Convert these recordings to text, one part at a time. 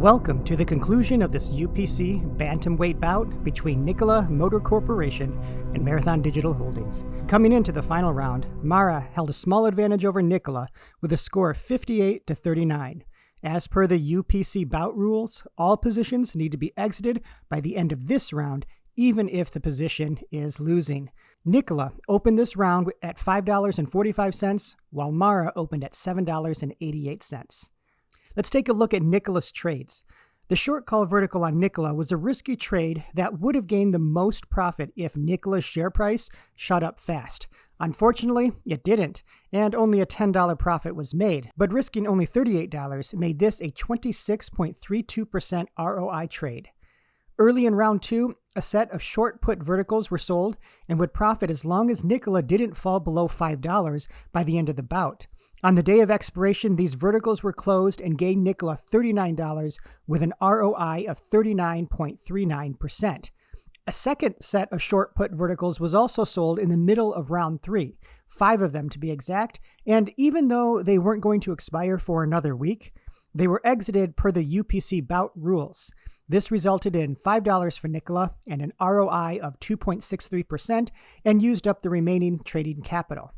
Welcome to the conclusion of this UPC bantamweight bout between NKLA Motor Corporation and Marathon Digital Holdings. Coming into the final round, MARA held a small advantage over NKLA with a score of 58-39. As per the UPC bout rules, all positions need to be exited by the end of this round, even if the position is losing. NKLA opened this round at $5.45, while MARA opened at $7.88. Let's take a look at NKLA's trades. The short call vertical on NKLA was a risky trade that would have gained the most profit if NKLA's share price shot up fast. Unfortunately, it didn't, and only a $10 profit was made, but risking only $38 made this a 26.32% ROI trade. Early in round 2, a set of short put verticals were sold and would profit as long as NKLA didn't fall below $5 by the end of the bout. On the day of expiration, these verticals were closed and gained NKLA $39 with an ROI of 39.39%. A second set of short put verticals was also sold in the middle of round 3, 5 of them to be exact, and even though they weren't going to expire for another week, they were exited per the UPC bout rules. This resulted in $5 for NKLA and an ROI of 2.63% and used up the remaining trading capital.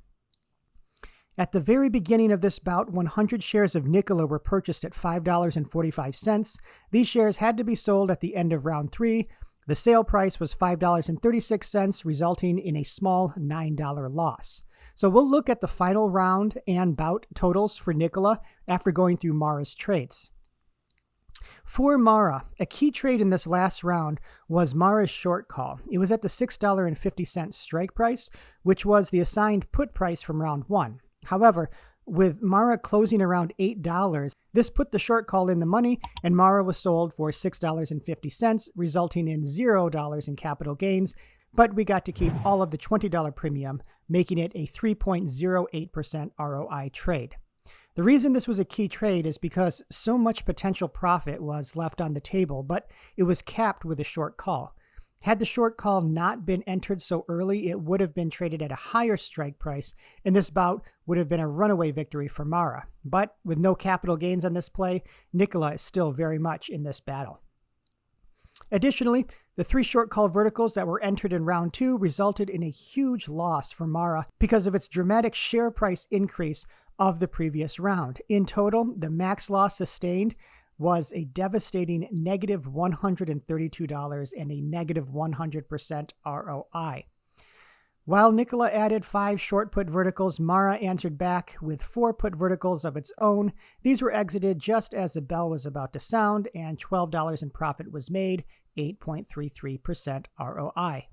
At the very beginning of this bout, 100 shares of NKLA were purchased at $5.45. These shares had to be sold at the end of round 3. The sale price was $5.36, resulting in a small $9 loss. So we'll look at the final round and bout totals for NKLA after going through MARA's trades. For MARA, a key trade in this last round was MARA's short call. It was at the $6.50 strike price, which was the assigned put price from round 1. However, with MARA closing around $8, this put the short call in the money, and MARA was sold for $6.50, resulting in $0 in capital gains, but we got to keep all of the $20 premium, making it a 3.08% ROI trade. The reason this was a key trade is because so much potential profit was left on the table, but it was capped with a short call. Had the short call not been entered so early, it would have been traded at a higher strike price, and this bout would have been a runaway victory for MARA. But with no capital gains on this play, NKLA is still very much in this battle. Additionally, the 3 short call verticals that were entered in round 2 resulted in a huge loss for MARA because of its dramatic share price increase of the previous round. In total, the max loss sustained was a devastating negative $132 and a negative 100% ROI. While NKLA added 5 short put verticals, MARA answered back with 4 put verticals of its own. These were exited just as the bell was about to sound, and $12 in profit was made, 8.33% ROI.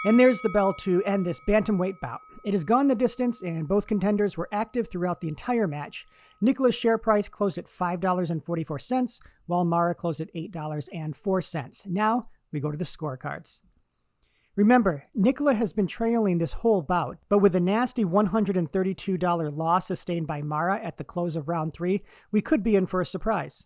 And there's the bell to end this bantamweight bout. It has gone the distance, and both contenders were active throughout the entire match. NKLA's share price closed at $5.44, while MARA closed at $8.04. Now, we go to the scorecards. Remember, NKLA has been trailing this whole bout, but with a nasty $132 loss sustained by MARA at the close of round 3, we could be in for a surprise.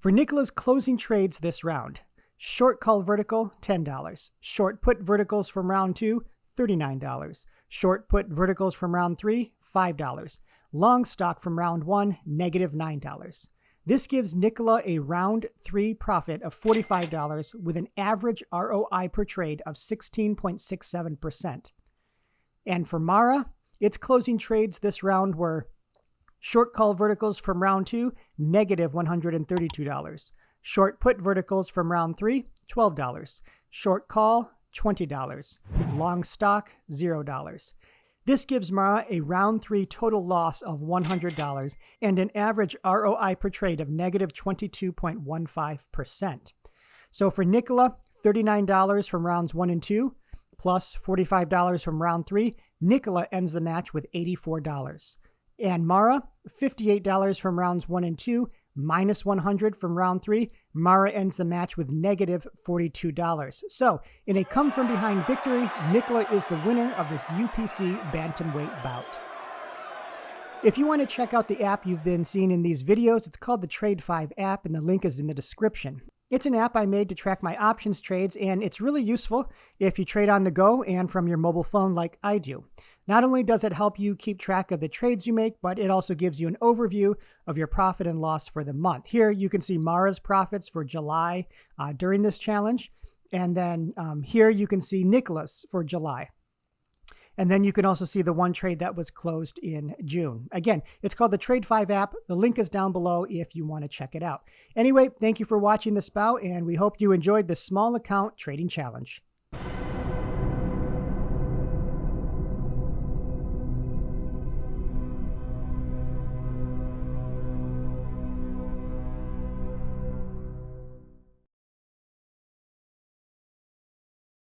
For NKLA's closing trades this round, short call vertical, $10. Short put verticals from round 2, $39. Short put verticals from round 3, $5. Long stock from round 1, negative $9. This gives NKLA a round 3 profit of $45 with an average ROI per trade of 16.67%. And for MARA, its closing trades this round were short call verticals from round 2, negative $132. Short put verticals from round 3, $12. Short call, $20. Long stock, $0. This gives MARA a round 3 total loss of $100 and an average ROI per trade of negative 22.15%. So for NKLA, $39 from rounds 1 and 2, plus $45 from round 3, NKLA ends the match with $84. And MARA, $58 from rounds 1 and 2, minus $100 from round 3, MARA ends the match with negative $42. So, in a come-from-behind victory, NKLA is the winner of this UPC bantamweight bout. If you want to check out the app you've been seeing in these videos, it's called the Trade 5 app, and the link is in the description. It's an app I made to track my options trades, and it's really useful if you trade on the go and from your mobile phone like I do. Not only does it help you keep track of the trades you make, but it also gives you an overview of your profit and loss for the month. Here you can see MARA's profits for July during this challenge, and then here you can see Nikola's for July. And then you can also see the one trade that was closed in June. Again, it's called the Trade 5 app. The link is down below if you want to check it out. Anyway, thank you for watching this bout, and we hope you enjoyed the small account trading challenge.